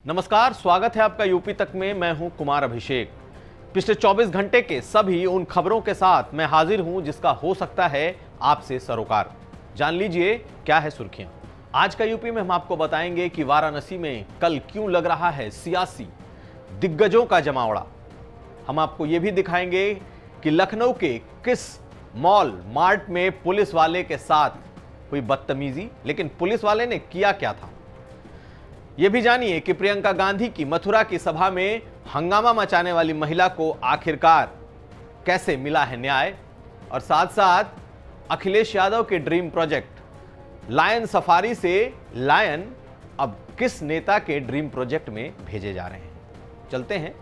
नमस्कार, स्वागत है आपका यूपी तक में। मैं हूं कुमार अभिषेक। पिछले 24 घंटे के सभी उन खबरों के साथ मैं हाजिर हूं जिसका हो सकता है आपसे सरोकार। जान लीजिए क्या है सुर्खियां। आज का यूपी में हम आपको बताएंगे कि वाराणसी में कल क्यों लग रहा है सियासी दिग्गजों का जमावड़ा। हम आपको यह भी दिखाएंगे कि लखनऊ के किस मॉल मार्ट में पुलिस वाले के साथ हुई बदतमीजी, लेकिन पुलिस वाले ने किया क्या था। यह भी जानिए कि प्रियंका गांधी की मथुरा की सभा में हंगामा मचाने वाली महिला को आखिरकार कैसे मिला है न्याय, और साथ साथ अखिलेश यादव के ड्रीम प्रोजेक्ट लायन सफारी से लायन अब किस नेता के ड्रीम प्रोजेक्ट में भेजे जा रहे हैं। चलते हैं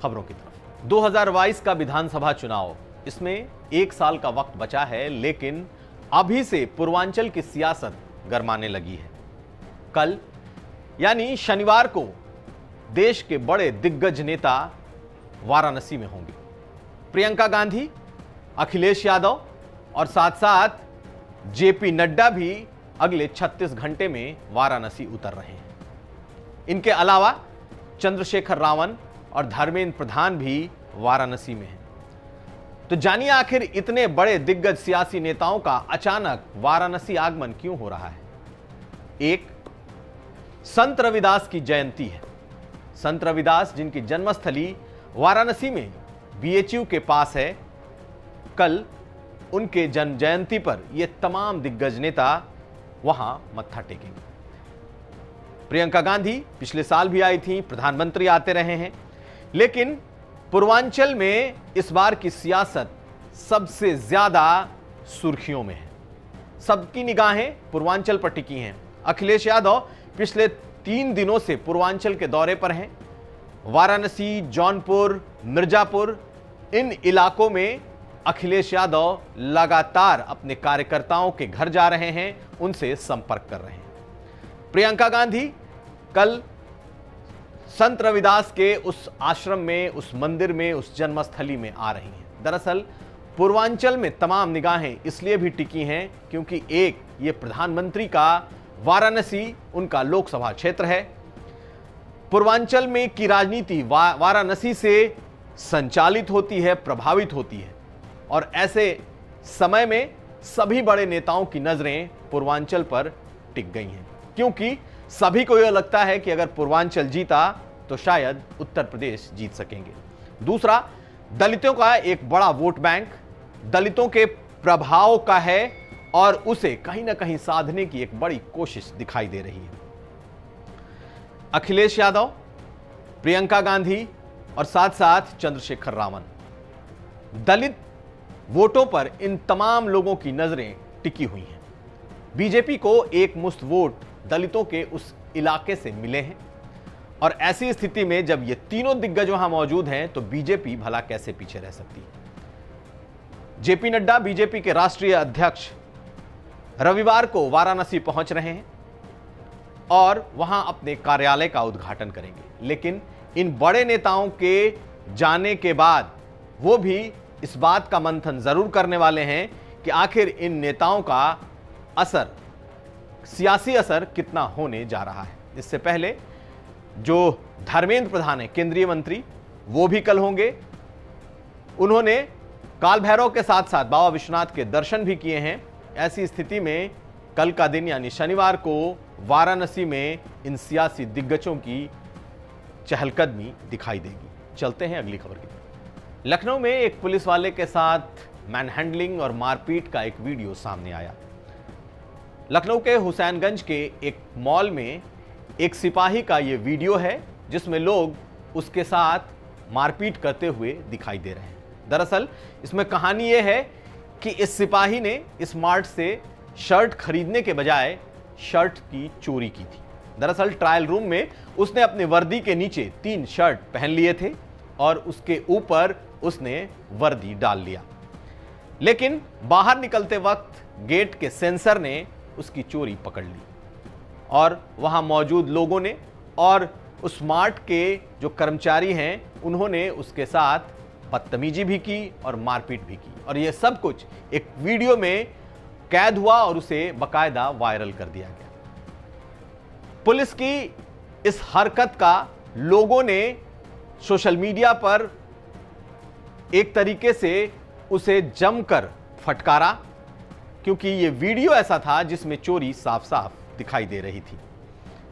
खबरों की तरफ। 2022 का विधानसभा चुनाव, इसमें 1 साल का वक्त बचा है, लेकिन अभी से पूर्वांचल की सियासत गरमाने लगी है। कल यानी शनिवार को देश के बड़े दिग्गज नेता वाराणसी में होंगे। प्रियंका गांधी, अखिलेश यादव और साथ साथ जेपी नड्डा भी अगले 36 घंटे में वाराणसी उतर रहे हैं। इनके अलावा चंद्रशेखर रावण और धर्मेंद्र प्रधान भी वाराणसी में हैं। तो जानिए आखिर इतने बड़े दिग्गज सियासी नेताओं का अचानक वाराणसी आगमन क्यों हो रहा है। एक, संत रविदास की जयंती है। संत रविदास जिनकी जन्मस्थली वाराणसी में बीएचयू के पास है, कल उनके जन्म जयंती पर यह तमाम दिग्गज नेता वहां मत्था टेकेंगे। प्रियंका गांधी पिछले साल भी आई थी, प्रधानमंत्री आते रहे हैं, लेकिन पूर्वांचल में इस बार की सियासत सबसे ज्यादा सुर्खियों में है। सबकी निगाहें पूर्वांचल पर टिकी हैं। अखिलेश यादव पिछले 3 दिनों से पूर्वांचल के दौरे पर हैं। वाराणसी, जौनपुर, मिर्जापुर, इन इलाकों में अखिलेश यादव लगातार अपने कार्यकर्ताओं के घर जा रहे हैं, उनसे संपर्क कर रहे हैं। प्रियंका गांधी कल संत रविदास के उस आश्रम में, उस मंदिर में, उस जन्मस्थली में आ रही हैं। दरअसल पूर्वांचल में तमाम निगाहें इसलिए भी टिकी हैं क्योंकि एक, ये प्रधानमंत्री का वाराणसी उनका लोकसभा क्षेत्र है। पूर्वांचल में की राजनीति वाराणसी से संचालित होती है, प्रभावित होती है, और ऐसे समय में सभी बड़े नेताओं की नजरें पूर्वांचल पर टिक गई हैं, क्योंकि सभी को यह लगता है कि अगर पूर्वांचल जीता तो शायद उत्तर प्रदेश जीत सकेंगे। दूसरा, दलितों का एक बड़ा वोट बैंक दलितों के प्रभाव का है और उसे कहीं ना कहीं साधने की एक बड़ी कोशिश दिखाई दे रही है। अखिलेश यादव, प्रियंका गांधी और साथ साथ चंद्रशेखर रावण, दलित वोटों पर इन तमाम लोगों की नजरें टिकी हुई हैं। बीजेपी को एक मुश्त वोट दलितों के उस इलाके से मिले हैं, और ऐसी स्थिति में जब ये तीनों दिग्गज वहां मौजूद हैं तो बीजेपी भला कैसे पीछे रह सकती है। जेपी नड्डा, बीजेपी के राष्ट्रीय अध्यक्ष, रविवार को वाराणसी पहुंच रहे हैं और वहां अपने कार्यालय का उद्घाटन करेंगे। लेकिन इन बड़े नेताओं के जाने के बाद वो भी इस बात का मंथन जरूर करने वाले हैं कि आखिर इन नेताओं का असर, सियासी असर कितना होने जा रहा है। इससे पहले जो धर्मेंद्र प्रधान है, केंद्रीय मंत्री, वो भी कल होंगे। उन्होंने काल भैरव के साथ साथ बाबा विश्वनाथ के दर्शन भी किए हैं। ऐसी स्थिति में कल का दिन यानी शनिवार को वाराणसी में इन सियासी दिग्गजों की चहलकदमी दिखाई देगी। चलते हैं अगली खबर की तरफ। लखनऊ में एक पुलिस वाले के साथ मैनहैंडलिंग और मारपीट का एक वीडियो सामने आया। लखनऊ के हुसैनगंज के एक मॉल में एक सिपाही का यह वीडियो है जिसमें लोग उसके साथ मारपीट करते हुए दिखाई दे रहे हैं। दरअसल इसमें कहानी यह है कि इस सिपाही ने इस मार्ट से शर्ट खरीदने के बजाय शर्ट की चोरी की थी। दरअसल ट्रायल रूम में उसने अपने वर्दी के नीचे 3 शर्ट पहन लिए थे और उसके ऊपर उसने वर्दी डाल लिया, लेकिन बाहर निकलते वक्त गेट के सेंसर ने उसकी चोरी पकड़ ली और वहां मौजूद लोगों ने और उस मार्ट के जो कर्मचारी हैं उन्होंने उसके साथ बदतमीजी भी की और मारपीट भी की, और यह सब कुछ एक वीडियो में कैद हुआ और उसे बाकायदा वायरल कर दिया गया। पुलिस की इस हरकत का लोगों ने सोशल मीडिया पर एक तरीके से उसे जमकर फटकारा, क्योंकि यह वीडियो ऐसा था जिसमें चोरी साफ साफ दिखाई दे रही थी।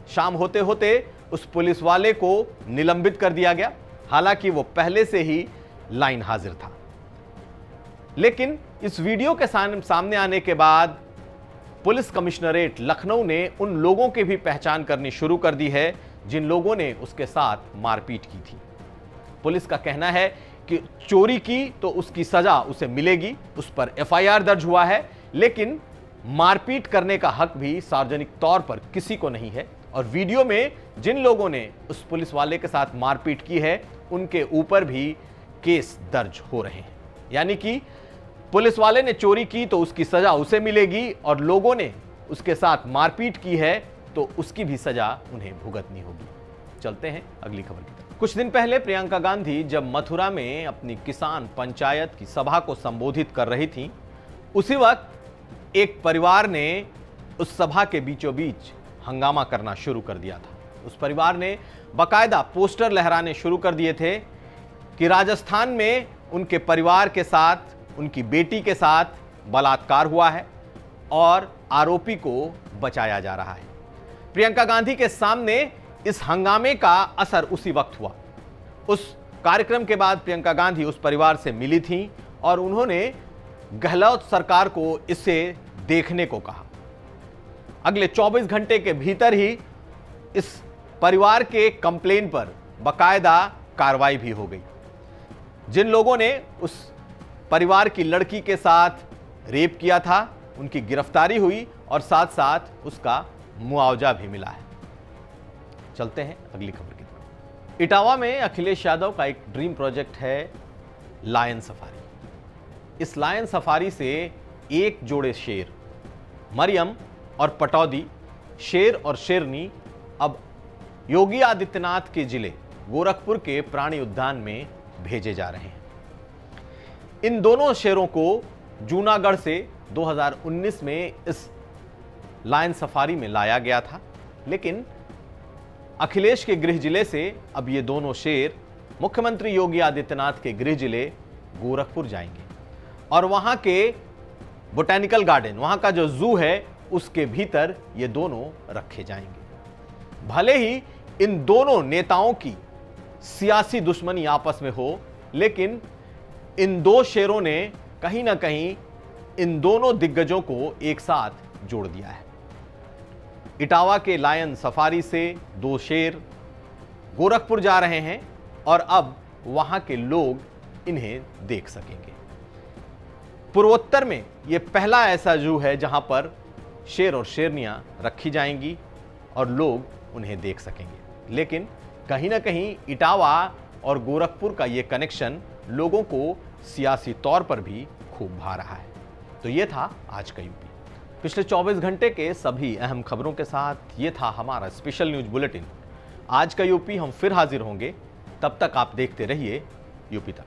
शाम होते होते उस पुलिस वाले को निलंबित कर दिया गया, हालांकि वो पहले से ही लाइन हाजिर था। लेकिन इस वीडियो के सामने आने के बाद पुलिस कमिश्नरेट लखनऊ ने उन लोगों की भी पहचान करनी शुरू कर दी है जिन लोगों ने उसके साथ मारपीट की थी। पुलिस का कहना है कि चोरी की तो उसकी सजा उसे मिलेगी, उस पर एफआईआर दर्ज हुआ है, लेकिन मारपीट करने का हक भी सार्वजनिक तौर पर किसी को नहीं है। और वीडियो में जिन लोगों ने उस पुलिस वाले के साथ मारपीट की है उनके ऊपर भी केस दर्ज हो रहे हैं। यानी कि पुलिस वाले ने चोरी की तो उसकी सजा उसे मिलेगी, और लोगों ने उसके साथ मारपीट की है तो उसकी भी सजा उन्हें भुगतनी होगी। चलते हैं अगली खबर की तरफ। कुछ दिन पहले प्रियंका गांधी जब मथुरा में अपनी किसान पंचायत की सभा को संबोधित कर रही थी, उसी वक्त एक परिवार ने उस सभा के बीचों बीच हंगामा करना शुरू कर दिया था। उस परिवार ने बाकायदा पोस्टर लहराने शुरू कर दिए थे कि राजस्थान में उनके परिवार के साथ, उनकी बेटी के साथ बलात्कार हुआ है और आरोपी को बचाया जा रहा है। प्रियंका गांधी के सामने इस हंगामे का असर उसी वक्त हुआ। उस कार्यक्रम के बाद प्रियंका गांधी उस परिवार से मिली थी और उन्होंने गहलोत सरकार को इसे देखने को कहा। अगले 24 घंटे के भीतर ही इस परिवार के कंप्लेन पर बाकायदा कार्रवाई भी हो गई। जिन लोगों ने उस परिवार की लड़की के साथ रेप किया था उनकी गिरफ्तारी हुई और साथ साथ उसका मुआवजा भी मिला है। चलते हैं अगली खबर की तरफ। इटावा में अखिलेश यादव का एक ड्रीम प्रोजेक्ट है लायन सफारी। इस लायन सफारी से एक जोड़े शेर, मरियम और पटौदी, शेर और शेरनी अब योगी आदित्यनाथ के जिले गोरखपुर के प्राणी उद्यान में भेजे जा रहे हैं। इन दोनों शेरों को जूनागढ़ से 2019 में इस लायन सफारी में लाया गया था, लेकिन अखिलेश के गृह जिले से अब ये दोनों शेर मुख्यमंत्री योगी आदित्यनाथ के गृह जिले गोरखपुर जाएंगे और वहां के बोटैनिकल गार्डन, वहां का जो जू है, उसके भीतर ये दोनों रखे जाएंगे। भले ही इन दोनों नेताओं की सियासी दुश्मनी आपस में हो, लेकिन इन दो शेरों ने कहीं ना कहीं इन दोनों दिग्गजों को एक साथ जोड़ दिया है। इटावा के लायन सफारी से दो शेर गोरखपुर जा रहे हैं और अब वहां के लोग इन्हें देख सकेंगे। पूर्वोत्तर में यह पहला ऐसा जू है जहां पर शेर और शेरनियां रखी जाएंगी और लोग उन्हें देख सकेंगे। लेकिन कहीं ना कहीं इटावा और गोरखपुर का यह कनेक्शन लोगों को सियासी तौर पर भी खूब भा रहा है। तो यह था आज का यूपी। पिछले 24 घंटे के सभी अहम खबरों के साथ यह था हमारा स्पेशल न्यूज बुलेटिन। आज का यूपी हम फिर हाजिर होंगे, तब तक आप देखते रहिए यूपी तक।